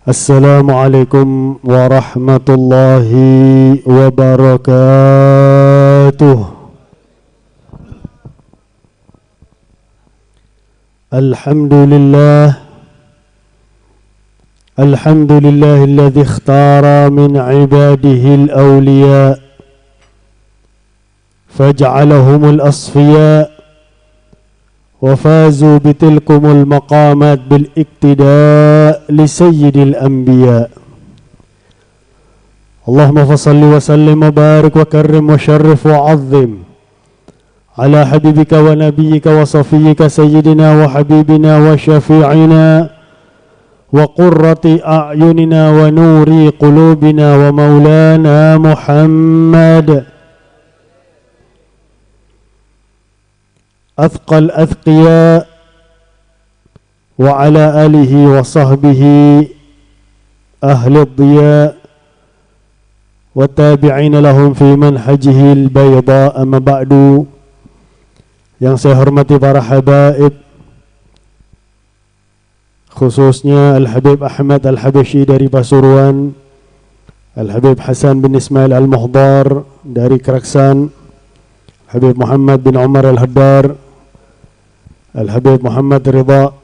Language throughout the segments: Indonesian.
Assalamualaikum warahmatullahi wabarakatuh. Alhamdulillahilladzi ikhtara min ibadihi al-awliya faj'alahumul asfiya وفازوا بتلكم المقامات بالاقتداء لسيد الأنبياء. اللهم فصل وسلم وبارك وكرم وشرف وعظم على حبيبك ونبيك وصفيك سيدنا وحبيبنا وشفيعنا وقرة أعيننا ونور قلوبنا ومولانا محمد أثقل الأثقياء وعلى آله وصحبه أهل الضياء والتابعين لهم في منهجه البيضاء. أما بعد. Yang saya hormati para habaib, khususnya Al-Habib Ahmad Al-Habashi dari Pasuruan, Al-Habib Hasan bin Ismail Al-Muhdar dari Keraksan, Habib Muhammad bin Umar Al-Haddar, Al-Habib Muhammad Ridha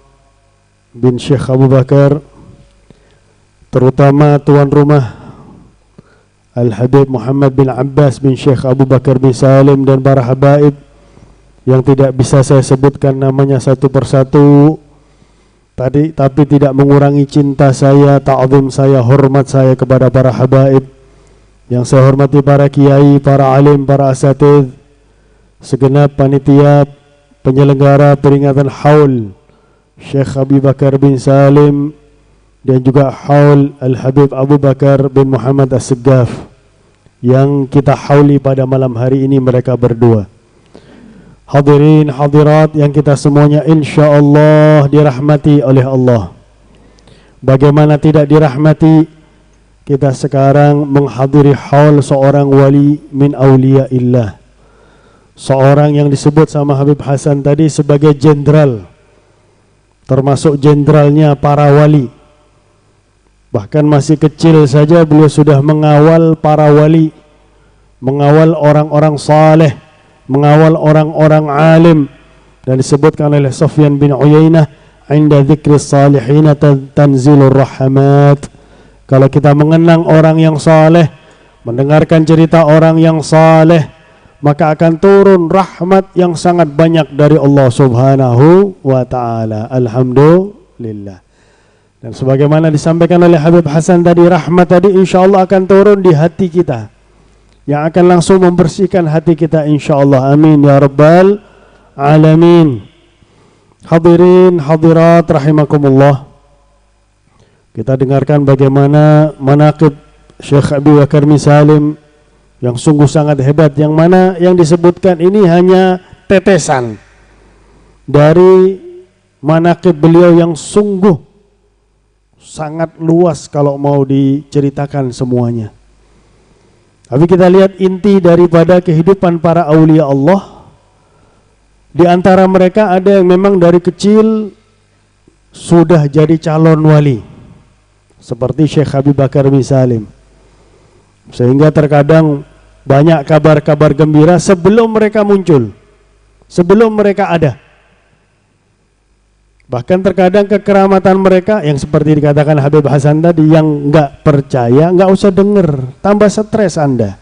bin Syekh Abu Bakar, terutama tuan rumah Al-Habib Muhammad bin Abbas bin Syekh Abu Bakar bin Salim, dan para habaib yang tidak bisa saya sebutkan namanya satu persatu tadi, tapi tidak mengurangi cinta saya, ta'zim saya, hormat saya kepada para habaib. Yang saya hormati para kiai, para alim, para asatidz, segenap panitia penyelenggara peringatan Haul Syekh Abu Bakar bin Salim, dan juga Haul Al-Habib Abu Bakar bin Muhammad As-Segaf yang kita hauli pada malam hari ini, mereka berdua. Hadirin hadirat yang kita semuanya insyaallah dirahmati oleh Allah. Bagaimana tidak dirahmati kita sekarang menghadiri haul seorang wali min auliyaillah, seorang yang disebut sama Habib Hasan tadi sebagai jenderal, termasuk jenderalnya para wali. Bahkan masih kecil saja beliau sudah mengawal para wali, mengawal orang-orang saleh, mengawal orang-orang alim. Dan disebutkan oleh Sufyan bin Uyainah, "Inda dzikris salihin tanzilur rahmat." Kalau kita mengenang orang yang saleh, mendengarkan cerita orang yang saleh, maka akan turun rahmat yang sangat banyak dari Allah Subhanahu wa ta'ala. Alhamdulillah. Dan sebagaimana disampaikan oleh Habib Hasan tadi, rahmat tadi insyaallah akan turun di hati kita, yang akan langsung membersihkan hati kita insyaallah. Amin ya rabbal alamin. Hadirin hadirat rahimakumullah, kita dengarkan bagaimana manaqib Syekh Abu Bakar bin Salim yang sungguh sangat hebat, yang mana yang disebutkan ini hanya tetesan dari manaqib beliau yang sungguh sangat luas kalau mau diceritakan semuanya. Tapi kita lihat inti daripada kehidupan para aulia Allah. Di antara mereka ada yang memang dari kecil sudah jadi calon wali, seperti Syekh Abu Bakar bin Salim. Sehingga terkadang banyak kabar-kabar gembira sebelum mereka muncul, sebelum mereka ada. Bahkan terkadang kekeramatan mereka yang seperti dikatakan Habib Hasan tadi, yang enggak percaya enggak usah dengar, tambah stres Anda.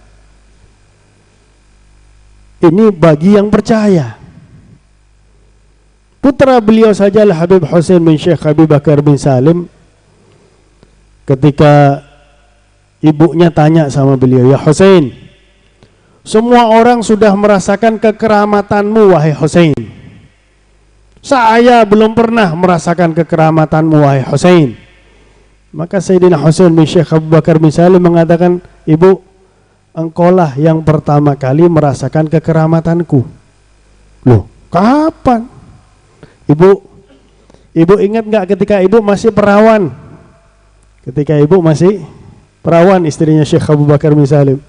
Ini bagi yang percaya. Putra beliau saja Habib Husain bin Syekh Abu Bakar bin Salim, ketika ibunya tanya sama beliau, "Ya Husain, semua orang sudah merasakan kekeramatanmu wahai Husain. Saya belum pernah merasakan kekeramatanmu wahai Husain." Maka Sayyidina Husain bin Syekh Abu Bakar bin Salim mengatakan, "Ibu, engkaulah yang pertama kali merasakan kekeramatanku." Loh, kapan? Ibu ingat nggak ketika ibu masih perawan? Ketika ibu masih perawan, istrinya Syekh Abu Bakar bin Salim.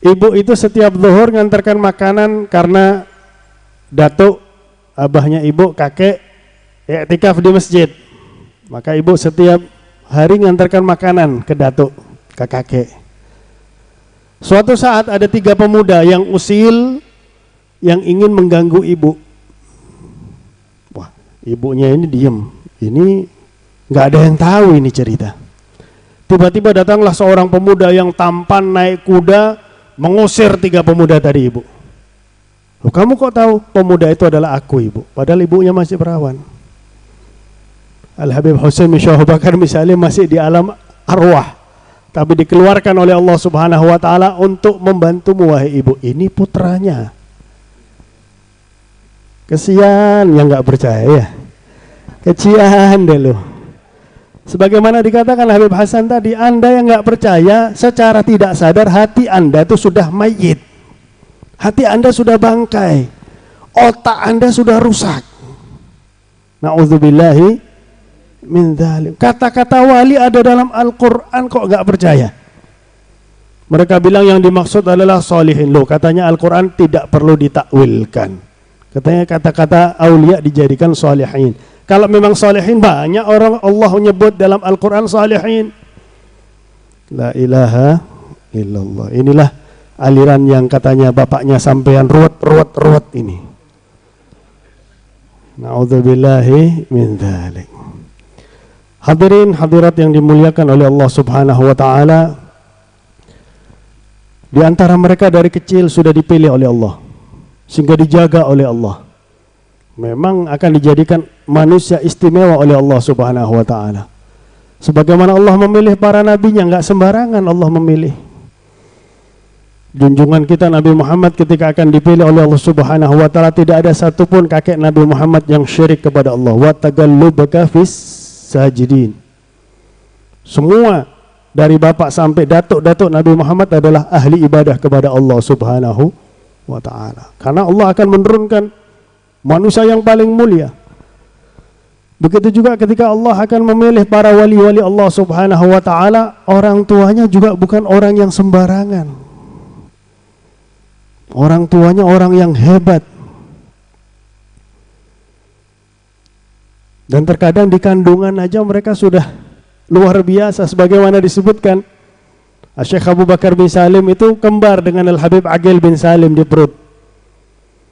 Ibu itu setiap zuhur ngantarkan makanan karena datuk, abahnya ibu, kakek, i'tikaf di masjid. Maka ibu setiap hari ngantarkan makanan ke datuk, ke kakek. Suatu saat ada 3 pemuda yang usil, yang ingin mengganggu ibu. Wah, ibunya ini diem. Ini nggak ada yang tahu ini cerita. Tiba-tiba datanglah seorang pemuda yang tampan naik kuda, mengusir 3 pemuda tadi, ibu. Loh, kamu kok tahu pemuda itu adalah aku, ibu? Padahal ibunya masih perawan. Al-Habib Husain bin Syekh Abu Bakar bin Salim masih di alam arwah, tapi dikeluarkan oleh Allah Subhanahu wa taala untuk membantumu, wahai ibu. Ini putranya. Kesian yang nggak percaya ya. Kecian deh lo. Sebagaimana dikatakan Habib Hasan tadi, Anda yang nggak percaya, secara tidak sadar hati Anda itu sudah mayit. Hati Anda sudah bangkai. Otak Anda sudah rusak. Na'udzubillahi min dzalik. Kata-kata wali ada dalam Al-Quran, kok nggak percaya? Mereka bilang yang dimaksud adalah solihin. Loh, katanya Al-Quran tidak perlu ditakwilkan. Katanya kata-kata aulia dijadikan solihin. Kalau memang solihin, banyak orang Allah menyebut dalam Al-Quran solihin. La ilaha illallah. Inilah aliran yang katanya bapaknya sampean ruwet ini. Na'udzubillahi min dzalik. Hadirin hadirat yang dimuliakan oleh Allah Subhanahu wa taala, di antara mereka dari kecil sudah dipilih oleh Allah sehingga dijaga oleh Allah. Memang akan dijadikan manusia istimewa oleh Allah Subhanahu wa taala. Sebagaimana Allah memilih para nabinya, enggak sembarangan Allah memilih. Junjungan kita Nabi Muhammad ketika akan dipilih oleh Allah Subhanahu wa taala, tidak ada satupun kakek Nabi Muhammad yang syirik kepada Allah. Wa tagallubaka fis sajidin. Semua dari bapak sampai datuk-datuk Nabi Muhammad adalah ahli ibadah kepada Allah Subhanahu wa taala. Karena Allah akan menurunkan manusia yang paling mulia. Begitu juga ketika Allah akan memilih para wali-wali Allah Subhanahu wa taala, orang tuanya juga bukan orang yang sembarangan. Orang tuanya orang yang hebat. Dan terkadang di kandungan aja mereka sudah luar biasa, sebagaimana disebutkan Syekh Abu Bakar bin Salim itu kembar dengan Al-Habib Aqil bin Salim di perut.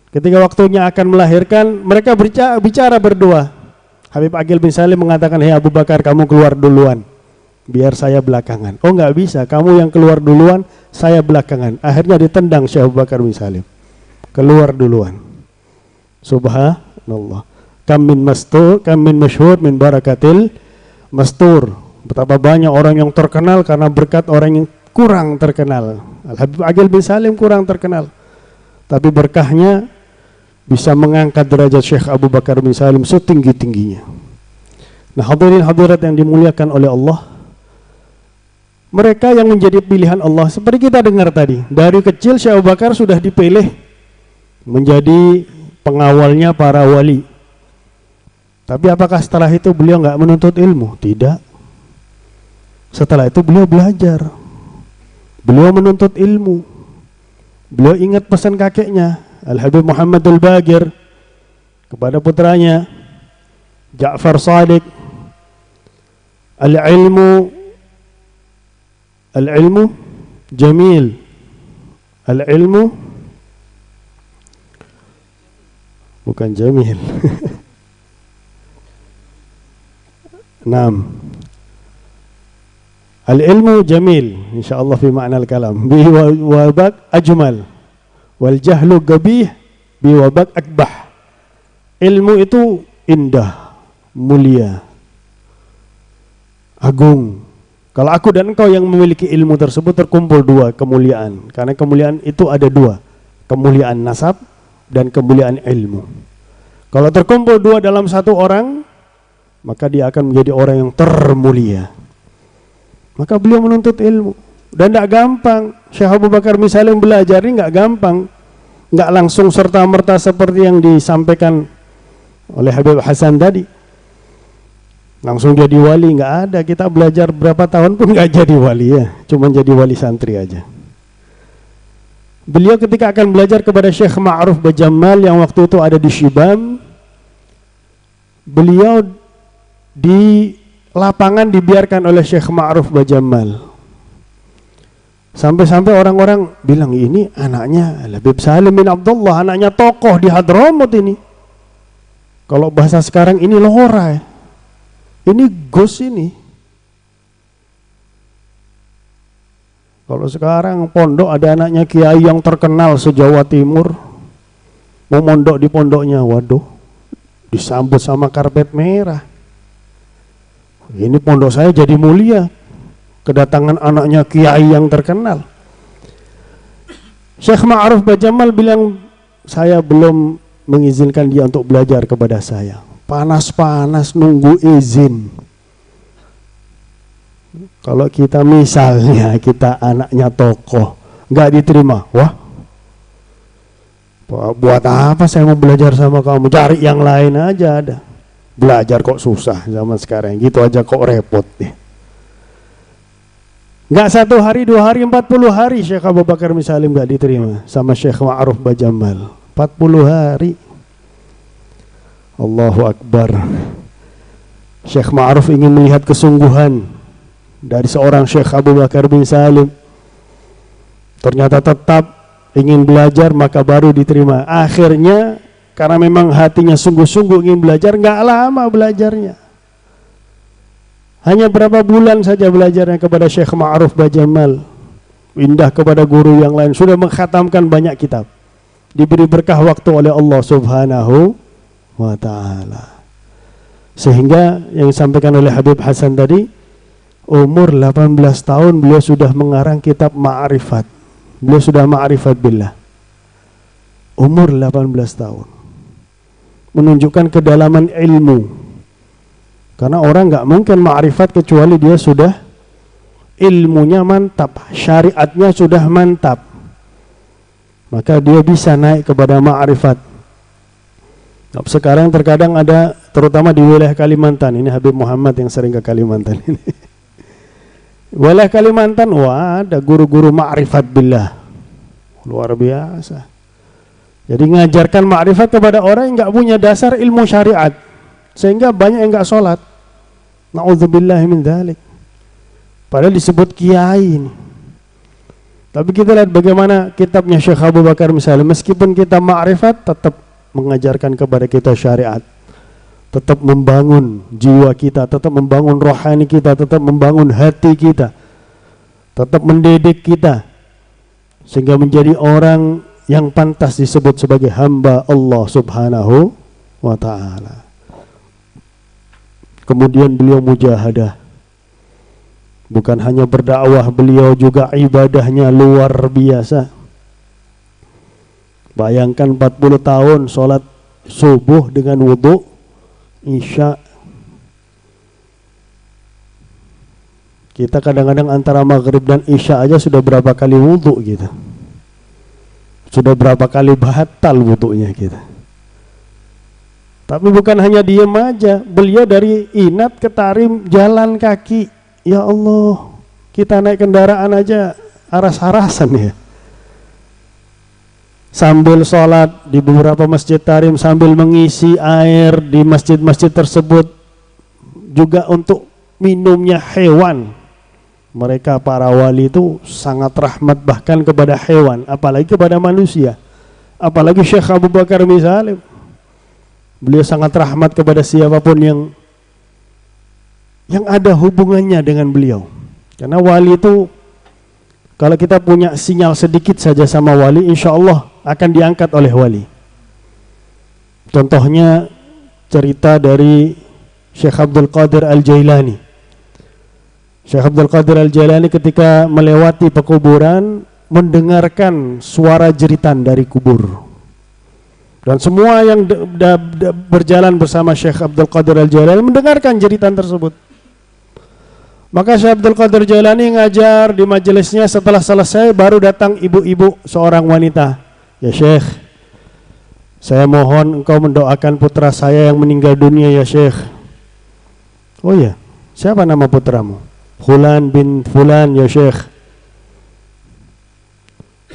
Ketika waktunya akan melahirkan, mereka bicara berdua. Habib Aqil bin Salim mengatakan, "Hei Abu Bakar, kamu keluar duluan, biar saya belakangan." "Oh, nggak bisa, kamu yang keluar duluan, saya belakangan." Akhirnya ditendang Syekh Abu Bakar bin Salim, keluar duluan. Subhanallah. Kam min masyhur min barakatil mastur. Betapa banyak orang yang terkenal karena berkat orang yang kurang terkenal. Al-Habib Aqil bin Salim kurang terkenal, tapi berkahnya bisa mengangkat derajat Syekh Abu Bakar bin Salim setinggi-tingginya. Nah, hadirin hadirat yang dimuliakan oleh Allah, mereka yang menjadi pilihan Allah, seperti kita dengar tadi, dari kecil Syekh Abu Bakar sudah dipilih menjadi pengawalnya para wali. Tapi apakah setelah itu beliau nggak menuntut ilmu? Tidak. Setelah itu beliau belajar, beliau menuntut ilmu, beliau ingat pesan kakeknya Al-Habib Muhammad Al-Baqir kepada putranya Ja'far Shadiq, al-ilmu jamil, al-ilmu bukan jamil. Naam. Al-ilmu jamil, insyaallah fi ma'na al-kalam. Bi wabak ajmal wal jahlu gabih bi wabak akbah. Ilmu itu indah, mulia, agung. Kalau aku dan engkau yang memiliki ilmu tersebut, terkumpul dua kemuliaan. Karena kemuliaan itu ada dua, kemuliaan nasab dan kemuliaan ilmu. Kalau terkumpul dua dalam satu orang, maka dia akan menjadi orang yang termulia. Maka beliau menuntut ilmu, dan tidak gampang. Syekh Abu Bakar misalnya belajar ini nggak gampang, nggak langsung serta merta seperti yang disampaikan oleh Habib Hasan tadi. Langsung jadi wali, nggak ada. Kita belajar berapa tahun pun nggak jadi wali ya, cuma jadi wali santri aja. Beliau ketika akan belajar kepada Syekh Ma'ruf Bajamal yang waktu itu ada di Shibam, beliau di lapangan dibiarkan oleh Syekh Ma'ruf Bajamal. Sampai-sampai orang-orang bilang ini anaknya Habib Salim bin Abdullah, anaknya tokoh di Hadramut ini. Kalau bahasa sekarang ini lora ya. Ini Gus ini. Kalau sekarang pondok ada anaknya kiai yang terkenal se-Jawa Timur, mau mondok di pondoknya, waduh, disambut sama karpet merah. Ini pondok saya jadi mulia, kedatangan anaknya kiai yang terkenal. Syekh Ma'ruf Bajamal bilang, saya belum mengizinkan dia untuk belajar kepada saya. Panas-panas nunggu izin. Kalau kita misalnya kita anaknya tokoh, nggak diterima, wah, buat apa saya mau belajar sama kamu? Cari yang lain aja ada. Belajar kok susah zaman sekarang, gitu aja kok repot deh. Nggak 1 hari, 2 hari, 40 hari Syekh Abu Bakar bin Salim nggak diterima sama Syekh Ma'ruf Bajamal. 40 hari. Allahu Akbar. Syekh Ma'ruf ingin melihat kesungguhan dari seorang Syekh Abu Bakar bin Salim. Ternyata tetap ingin belajar, maka baru diterima. Akhirnya karena memang hatinya sungguh-sungguh ingin belajar, nggak lama belajarnya. Hanya berapa bulan saja belajarnya kepada Syekh Ma'ruf Bajamal. Pindah kepada guru yang lain, sudah mengkhatamkan banyak kitab. Diberi berkah waktu oleh Allah Subhanahu wa ta'ala. Sehingga yang disampaikan oleh Habib Hasan tadi, umur 18 tahun beliau sudah mengarang kitab Ma'rifat. Beliau sudah ma'rifat billah. Umur 18 tahun. Menunjukkan kedalaman ilmu. Karena orang nggak mungkin ma'rifat kecuali dia sudah ilmunya mantap, syariatnya sudah mantap. Maka dia bisa naik kepada ma'rifat. Sekarang terkadang ada, terutama di wilayah Kalimantan, ini Habib Muhammad yang sering ke Kalimantan ini. Wilayah Kalimantan, wah ada guru-guru ma'rifat billah. Luar biasa. Jadi ngajarkan ma'rifat kepada orang yang nggak punya dasar ilmu syariat. Sehingga banyak yang nggak sholat. Na'udzubillahi min dzalik. Padahal disebut kiai ini. Tapi kita lihat bagaimana kitabnya Syekh Abu Bakar misalnya, meskipun kita ma'rifat tetap mengajarkan kepada kita syariat, tetap membangun jiwa kita, tetap membangun rohani kita, tetap membangun hati kita, tetap mendidik kita sehingga menjadi orang yang pantas disebut sebagai hamba Allah Subhanahu wa ta'ala. Kemudian beliau mujahadah. Bukan hanya berdakwah, beliau juga ibadahnya luar biasa. Bayangkan 40 tahun sholat subuh dengan wudhu, isya. Kita kadang-kadang antara maghrib dan isya aja sudah berapa kali wudhu gitu. Sudah berapa kali batal wudhunya kita. Tapi bukan hanya diem aja, beliau dari Inat ke Tarim jalan kaki. Ya Allah, kita naik kendaraan aja aras-arasan ya. Sambil sholat di beberapa masjid Tarim, sambil mengisi air di masjid-masjid tersebut, juga untuk minumnya hewan. Mereka para wali itu sangat rahmat bahkan kepada hewan, apalagi kepada manusia. Apalagi Syekh Abu Bakar bin Salim, beliau sangat rahmat kepada siapapun yang ada hubungannya dengan beliau. Karena wali itu, kalau kita punya sinyal sedikit saja sama wali, insya Allah akan diangkat oleh wali. Contohnya cerita dari Syekh Abdul Qadir Al-Jailani. Syekh Abdul Qadir Al-Jailani ketika melewati pekuburan mendengarkan suara jeritan dari kubur. Dan semua yang berjalan bersama Syekh Abdul Qadir Al-Jailani mendengarkan jeritan tersebut. Maka Syekh Abdul Qadir Jailani ngajar di majelisnya, setelah selesai baru datang ibu-ibu seorang wanita. Ya Syekh, saya mohon engkau mendoakan putra saya yang meninggal dunia ya Syekh. Oh ya, siapa nama putramu? Fulan bin Fulan ya Syekh.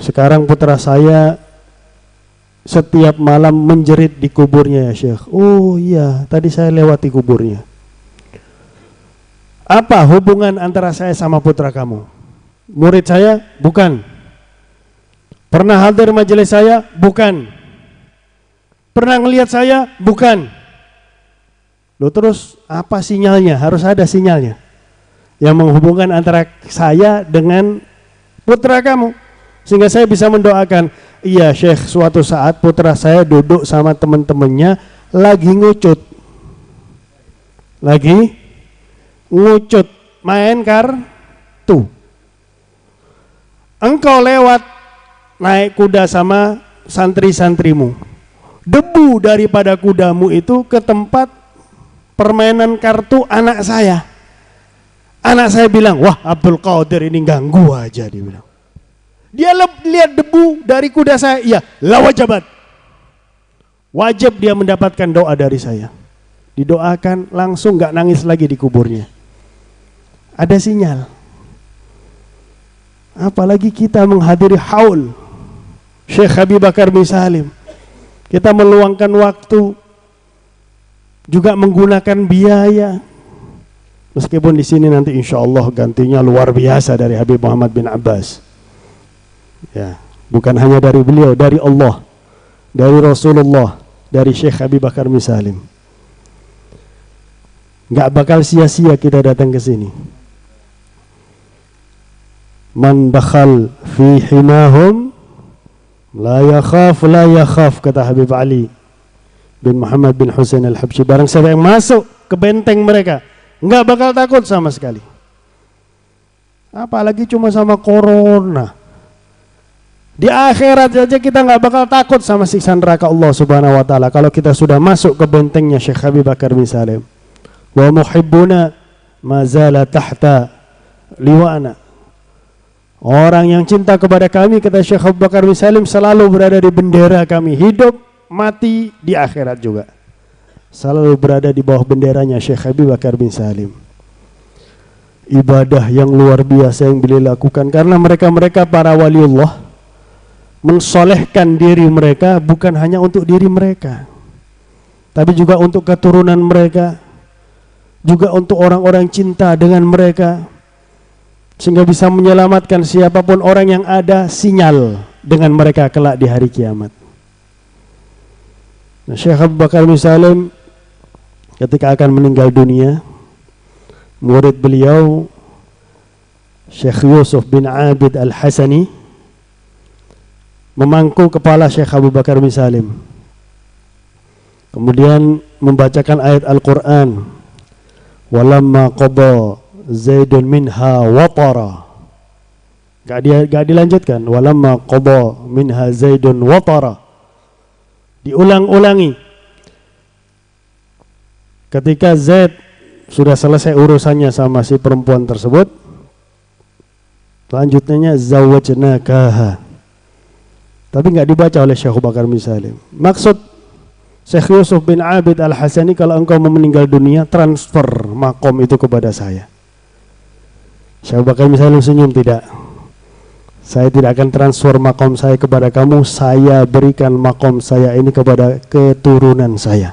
Sekarang putra saya setiap malam menjerit di kuburnya ya Syekh. Oh iya, tadi saya lewati kuburnya. Apa hubungan antara saya sama putra kamu? Murid saya? Bukan. Pernah hadir majelis saya? Bukan. Pernah ngelihat saya? Bukan. Loh terus apa sinyalnya? Harus ada sinyalnya yang menghubungkan antara saya dengan putra kamu, sehingga saya bisa mendoakan, iya Syekh, suatu saat putra saya duduk sama teman-temannya lagi ngucut main kartu. Engkau lewat naik kuda sama santri-santrimu, debu daripada kudamu itu ke tempat permainan kartu anak saya. Anak saya bilang, wah Abdul Qadir ini ganggu aja, dia bilang. Dia lihat debu dari kuda saya, iya, la wajabat. Wajib dia mendapatkan doa dari saya. Didoakan langsung, gak nangis lagi di kuburnya. Ada sinyal. Apalagi kita menghadiri haul Syekh Habib Bakar bin Salim. Kita meluangkan waktu, juga menggunakan biaya. Meskipun di sini nanti insya Allah gantinya luar biasa dari Habib Muhammad bin Abbas. Ya, bukan hanya dari beliau, dari Allah, dari Rasulullah, dari Syekh Habib Bakar bin Salim. Gak bakal sia-sia kita datang ke sini. Man dakhal fi himahum la yakhaf, kata Habib Ali bin Muhammad bin Husain al-Habsyi. Barang siapa yang masuk ke benteng mereka, nggak bakal takut sama sekali. Apalagi cuma sama corona. Di akhirat saja kita nggak bakal takut sama siksa neraka Allah Subhanahu wa taala kalau kita sudah masuk ke bentengnya Syekh Habib Bakar bin Salim. Wa muhibbuna mazala tahta liwana. Orang yang cinta kepada kami, kata Syekh Habib Bakar bin Salim, selalu berada di bendera kami, hidup mati di akhirat juga selalu berada di bawah benderanya Syekh Habib Bakar bin Salim. Ibadah yang luar biasa yang beliau lakukan, karena mereka para waliullah mensolehkan diri mereka bukan hanya untuk diri mereka, tapi juga untuk keturunan mereka, juga untuk orang-orang cinta dengan mereka, sehingga bisa menyelamatkan siapapun orang yang ada sinyal dengan mereka kelak di hari kiamat. Nah, Syekh Habib Bakar bin Salim ketika akan meninggal dunia, murid beliau Syekh Yusuf bin Abid Al-Hasani memangku kepala Syekh Habib Bakar bin Salim, kemudian membacakan ayat Al-Quran, walamma qada Zaidun minha watara. Gak dilanjutkan, walamma qada minha Zaidun watara. Diulang-ulangi. Ketika Zaid sudah selesai urusannya sama si perempuan tersebut, selanjutnya zawajnakaha. Tapi nggak dibaca oleh Syekh Bakar bin Salim. Maksud Syekh Yusuf bin Abid Al-Hasani, kalau engkau mau meninggal dunia, transfer makom itu kepada saya. Syekh Bakar bin Salim senyum, tidak. Saya tidak akan transfer makom saya kepada kamu, saya berikan makom saya ini kepada keturunan saya.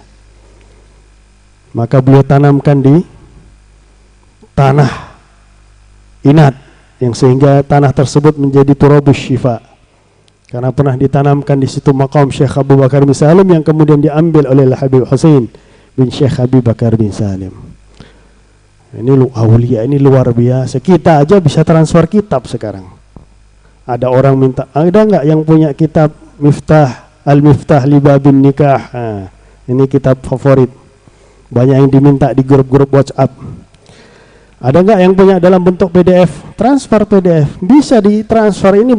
Maka beliau tanamkan di tanah inat, yang sehingga tanah tersebut menjadi turabus syifa, karena pernah ditanamkan di situ makom Syekh Abu Bakar bin Salim yang kemudian diambil oleh Habib Husain bin Syekh Habib Bakar bin Salim. Ini awliya, ini luar biasa. Kita aja bisa transfer kitab sekarang. Ada orang minta, ada nggak yang punya kitab Miftah Al-Miftah li Babin Nikah? Nah, ini kitab favorit. Banyak yang diminta di grup-grup WhatsApp. Ada nggak yang punya dalam bentuk PDF? Transfer PDF, bisa ditransfer. Ini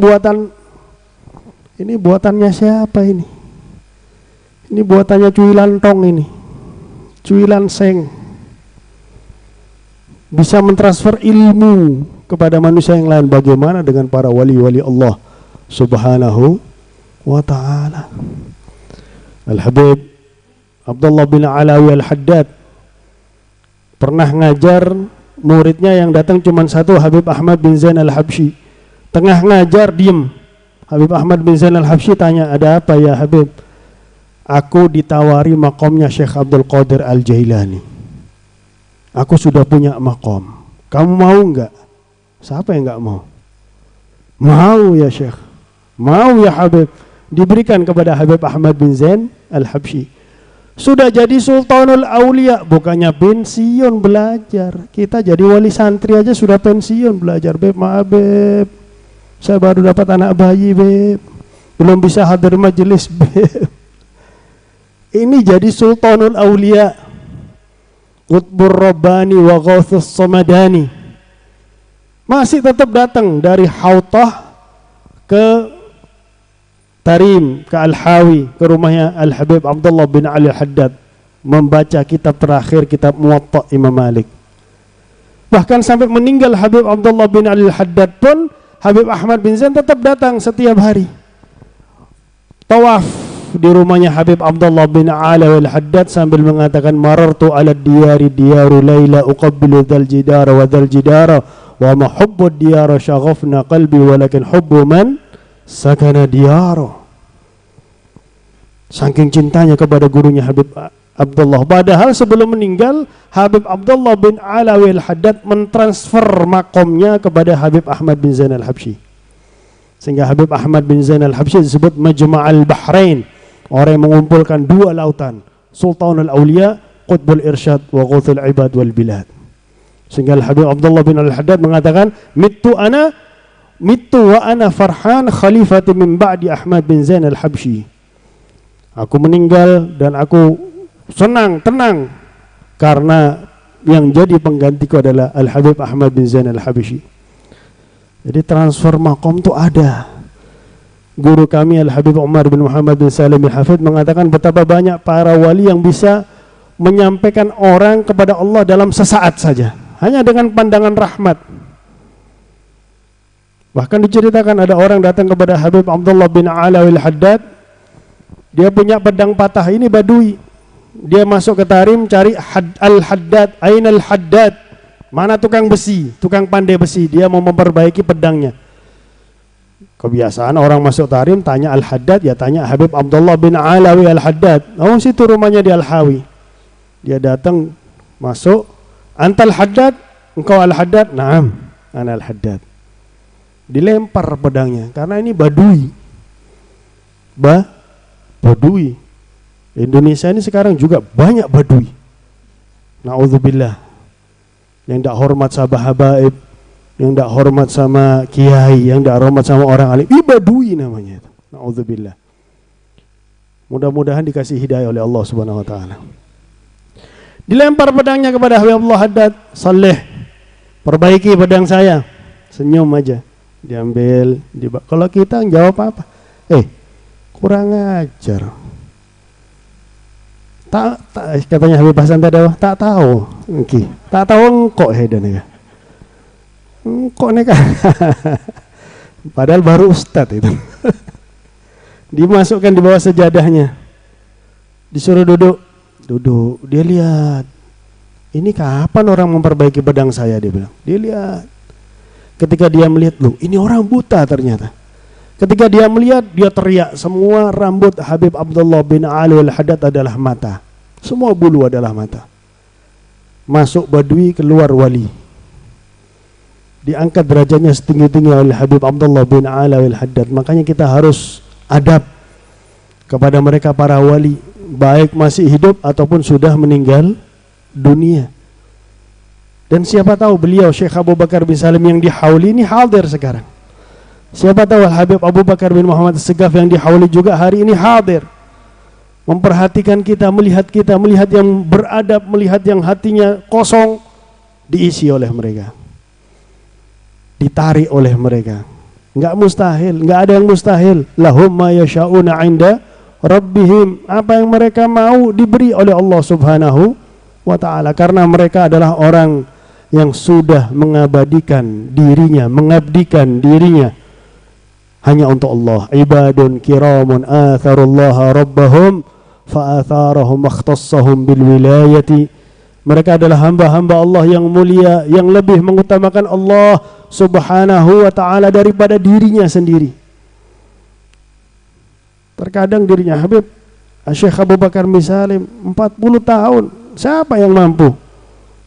buatannya siapa ini? Ini buatannya Cuilan Tong ini, Cuilan Seng. Bisa mentransfer ilmu kepada manusia yang lain. Bagaimana dengan para wali-wali Allah Subhanahu wa ta'ala? Al-Habib Abdullah bin Alawi Al-Haddad pernah ngajar muridnya yang datang cuma satu, Habib Ahmad bin Zain Al-Habsyi. Tengah ngajar diem, Habib Ahmad bin Zain Al-Habsyi tanya, ada apa ya Habib? Aku ditawari makomnya Syekh Abdul Qadir Al-Jailani. Aku sudah punya makom. Kamu mau enggak? Siapa yang enggak mau? Mau ya Syekh. Mau ya Habib. Diberikan kepada Habib Ahmad bin Zain Al-Habsyi. Sudah jadi Sultanul Aulia, bukannya pensiun belajar. Kita jadi wali santri aja sudah pensiun belajar. Beb, maaf Beb. Saya baru dapat anak bayi Beb. Belum bisa hadir majelis Beb. Ini jadi Sultanul Aulia, Qutbur Rabbani wa Ghauthus Samadani. Masih tetap datang dari Hautah ke Tarim, ke Al-Hawi, ke rumahnya Al-Habib Abdullah bin Ali Al-Haddad, membaca kitab terakhir, kitab Muwatta Imam Malik. Bahkan sampai meninggal Habib Abdullah bin Ali Al-Haddad pun, Habib Ahmad bin Zain tetap datang setiap hari. Tawaf di rumahnya Habib Abdullah bin Ali Al-Haddad sambil mengatakan, marartu ala diyari diyaru layla uqabbilu dhal jidara wa dhal jidara wa ma hubbu diyara syaghafna qalbi walakin hubbu man sakana diyara. Saking cintanya kepada gurunya Habib Abdullah. Padahal sebelum meninggal, Habib Abdullah bin Alawi Al-Haddad mentransfer makomnya kepada Habib Ahmad bin Zain Al-Habsyi. Sehingga Habib Ahmad bin Zain Al-Habsyi disebut Majma'al Bahrain, orang yang mengumpulkan dua lautan, Sultanul Aulia, Qutbul Irsyad wa Ghauthul Ibad wal Bilad. Sehingga Habib Abdullah bin Al-Haddad mengatakan, Mittu wa ana farhan khalifati min ba'di Ahmad bin Zain Al-Habsyi. Aku meninggal dan aku senang, tenang, karena yang jadi penggantiku adalah Al-Habib Ahmad bin Zain Al-Habsyi. Jadi transfer makom itu ada. Guru kami Al-Habib Umar bin Muhammad bin Salim bin Hafid mengatakan betapa banyak para wali yang bisa menyampaikan orang kepada Allah dalam sesaat saja, hanya dengan pandangan rahmat. Bahkan diceritakan ada orang datang kepada Habib Abdullah bin Alawi Al-Haddad. Dia punya pedang patah, ini badui. Dia masuk ke Tarim cari Al-Haddad, aina Al-Haddad? Mana tukang besi, tukang pandai besi? Dia mau memperbaiki pedangnya. Kebiasaan orang masuk Tarim tanya Al-Haddad, ya tanya Habib Abdullah bin Alawi Al-Haddad. Oh, situ rumahnya di Al-Hawi. Dia datang, masuk, antal Haddad, engkau Al-Haddad? Naam, ana Al-Haddad. Dilempar pedangnya karena ini badui. Badui. Indonesia ini sekarang juga banyak badui. Na'udzubillah. Yang tidak hormat sama habaib, yang tidak hormat sama kiai, yang tidak hormat sama orang alim. Ini badui namanya. Na'udzubillah. Mudah-mudahan dikasih hidayah oleh Allah Subhanahu wa taala. Dilempar pedangnya kepada Habib Abdullah Haddad. Saleh, perbaiki pedang saya. Senyum aja. Diambil, kalau kita jawab apa? Kurang ajar. Katanya Habib Hasan tadi, tak tahu. Okay. Tak tahu engkau hedan ya. Engkau neka. Padahal baru ustad itu. Dimasukkan di bawah sejadahnya. Disuruh duduk. Dia lihat. Ini kapan orang memperbaiki pedang saya, dia bilang. Dia lihat. Ketika dia melihat, loh ini orang buta ternyata. Ketika dia melihat, dia teriak, semua rambut Habib Abdullah bin Ali Al-Haddad adalah mata. Semua bulu adalah mata. Masuk badui, keluar wali. Diangkat derajatnya setinggi-tinggi oleh Habib Abdullah bin Ali Al-Haddad. Makanya kita harus adab kepada mereka para wali, baik masih hidup ataupun sudah meninggal dunia. Dan siapa tahu beliau Syekh Abu Bakar bin Salim yang di Hauli ini hadir sekarang. Siapa tahu Habib Abu Bakar bin Muhammad Segaf yang di Hauli juga hari ini hadir. Memperhatikan kita, melihat yang beradab, melihat yang hatinya kosong, diisi oleh mereka. Ditarik oleh mereka. Enggak mustahil, enggak ada yang mustahil. Lahum ma yasha'una 'inda rabbihim. Apa yang mereka mau diberi oleh Allah Subhanahu wa taala, karena mereka adalah orang yang sudah mengabadikan dirinya, mengabdikan dirinya hanya untuk Allah. Ibadun kiramun atharullaha rabbahum fa'atharahum akhtassahum bil wilayati. Mereka adalah hamba-hamba Allah yang mulia, yang lebih mengutamakan Allah Subhanahu wa taala daripada dirinya sendiri. Terkadang dirinya Habib Syekh Abu Bakar bin Salim 40 tahun. Siapa yang mampu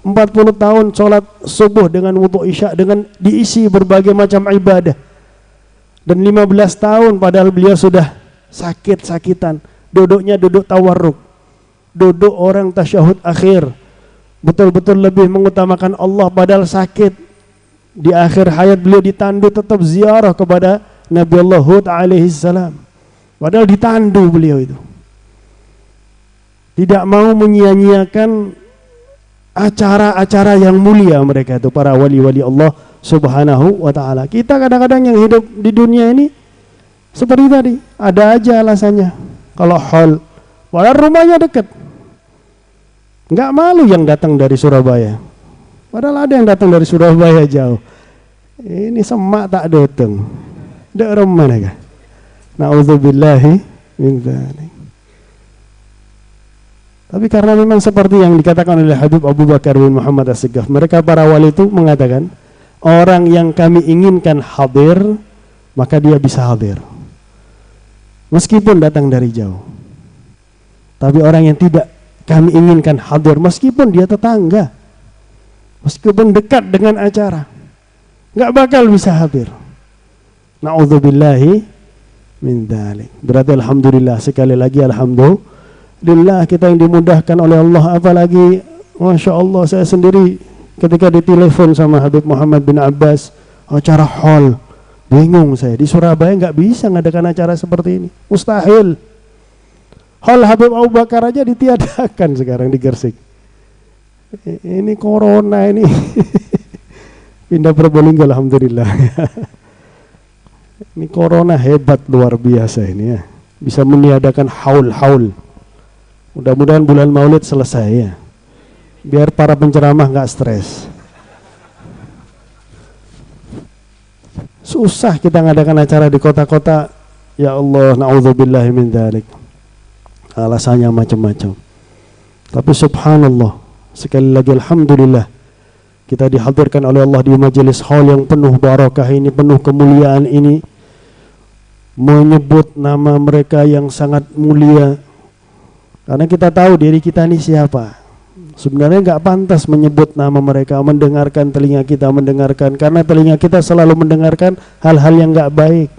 40 tahun sholat subuh dengan wudu isya dengan diisi berbagai macam ibadah, dan 15 tahun padahal beliau sudah sakit-sakitan, duduknya duduk tawarruk, duduk orang tasyahud akhir, betul-betul lebih mengutamakan Allah padahal sakit. Di akhir hayat beliau ditandu tetap ziarah kepada Nabi Allah Hud alaihi salam, padahal ditandu beliau itu. Tidak mau menyia-nyiakan acara-acara yang mulia mereka itu, para wali-wali Allah subhanahu wa ta'ala. Kita kadang-kadang yang hidup di dunia ini seperti tadi, ada aja alasannya. Kalau hal, padahal rumahnya dekat, nggak malu yang datang dari Surabaya, padahal ada yang datang dari Surabaya jauh. Ini semak tak datang, dek rumah mereka. Na'udzubillahi min dzalik. Tapi karena memang seperti yang dikatakan oleh Habib Abu Bakar bin Muhammad As-Segaf, mereka para wali itu mengatakan, orang yang kami inginkan hadir, maka dia bisa hadir meskipun datang dari jauh. Tapi orang yang tidak kami inginkan hadir, meskipun dia tetangga, meskipun dekat dengan acara, nggak bakal bisa hadir. Na'udzubillahi min dzalik. Berarti alhamdulillah, sekali lagi alhamdulillah kita yang dimudahkan oleh Allah. Apalagi Masya Allah, saya sendiri ketika ditelepon sama Habib Muhammad bin Abbas acara hall, bingung saya. Di Surabaya nggak bisa ngadakan acara seperti ini, mustahil. Hall Habib Abu Bakar aja ditiadakan sekarang di Gresik. Ini corona ini. Pindah Probolinggo alhamdulillah. Ini corona hebat luar biasa ini ya, bisa meniadakan haul. Mudah-mudahan bulan Maulid selesai ya, biar para penceramah nggak stres. Susah kita ngadakan acara di kota-kota, ya Allah, na'udzubillahi min dzalik. Alasannya macam-macam. Tapi subhanallah, sekali lagi alhamdulillah, kita dihadirkan oleh Allah di majelis hall yang penuh barakah ini, penuh kemuliaan ini, menyebut nama mereka yang sangat mulia. Karena kita tahu diri kita ini siapa. Sebenarnya nggak pantas menyebut nama mereka, mendengarkan telinga kita mendengarkan, karena telinga kita selalu mendengarkan hal-hal yang nggak baik.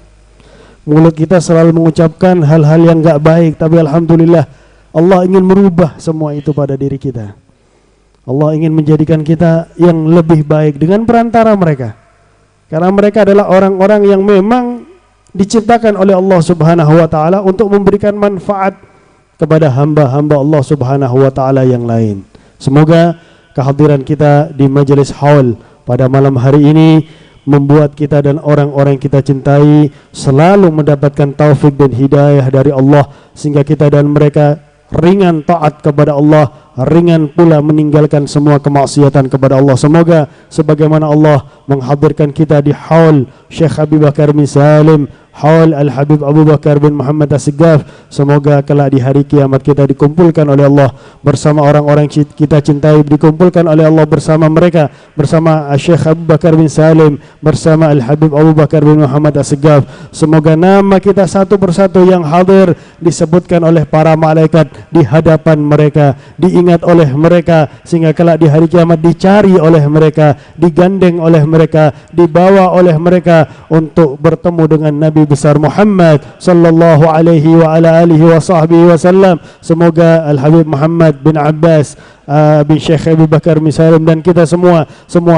Mulut kita selalu mengucapkan hal-hal yang nggak baik. Tapi alhamdulillah, Allah ingin merubah semua itu pada diri kita. Allah ingin menjadikan kita yang lebih baik dengan perantara mereka. Karena mereka adalah orang-orang yang memang diciptakan oleh Allah Subhanahu wa taala untuk memberikan manfaat kepada hamba-hamba Allah Subhanahu wa taala yang lain. Semoga kehadiran kita di majelis haul pada malam hari ini membuat kita dan orang-orang yang kita cintai selalu mendapatkan taufik dan hidayah dari Allah, sehingga kita dan mereka ringan taat kepada Allah, ringan pula meninggalkan semua kemaksiatan kepada Allah. Semoga sebagaimana Allah menghadirkan kita di haul Syekh Abu Bakar bin Salim, haul Al-Habib Abu Bakar bin Muhammad As-Segaf, semoga kelak di hari kiamat kita dikumpulkan oleh Allah bersama orang-orang kita cintai, dikumpulkan oleh Allah bersama mereka, bersama Syekh Abu Bakar bin Salim, bersama Al-Habib Abu Bakar bin Muhammad As-Segaf. Semoga nama kita satu persatu yang hadir disebutkan oleh para malaikat di hadapan mereka, diingat oleh mereka, sehingga kelak di hari kiamat dicari oleh mereka, digandeng oleh mereka, dibawa oleh mereka untuk bertemu dengan Nabi besar Muhammad sallallahu alaihi wa ala alihi wa sahbihi wasallam. Semoga Al-Habib Muhammad bin Abbas bin Syekh Abu Bakar bin Salim dan kita semua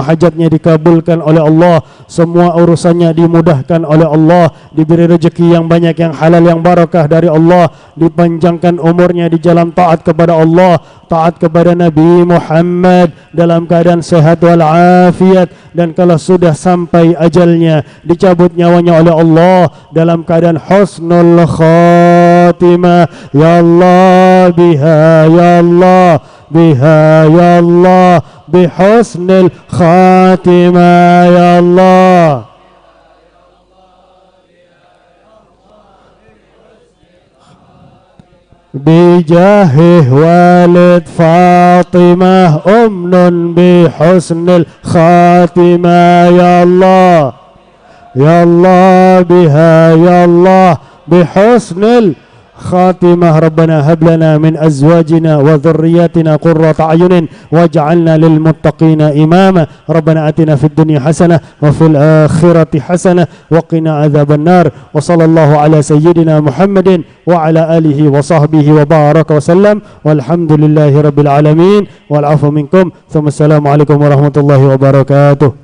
hajatnya dikabulkan oleh Allah, semua urusannya dimudahkan oleh Allah, diberi rezeki yang banyak, yang halal, yang barakah dari Allah, dipanjangkan umurnya di jalan taat kepada Allah, taat kepada Nabi Muhammad dalam keadaan sehat walafiat, dan kalau sudah sampai ajalnya dicabut nyawanya oleh Allah dalam keadaan husnul khatimah. Ya Allah biha, ya Allah biha, ya Allah bihusnil khatimah, ya Allah. Bijahih walid Fatimah umnun bihusnil khatimah, ya Allah, ya Allah biha, ya Allah bihusnil خاتمة. ربنا هب لنا من أزواجنا وذرياتنا قرة أعين واجعلنا للمتقين إماما. ربنا آتنا في الدنيا حسنة وفي الآخرة حسنة وقنا عذاب النار. وصلى الله على سيدنا محمد وعلى آله وصحبه وبارك وسلم والحمد لله رب العالمين والعفو منكم. ثم السلام عليكم ورحمة الله وبركاته.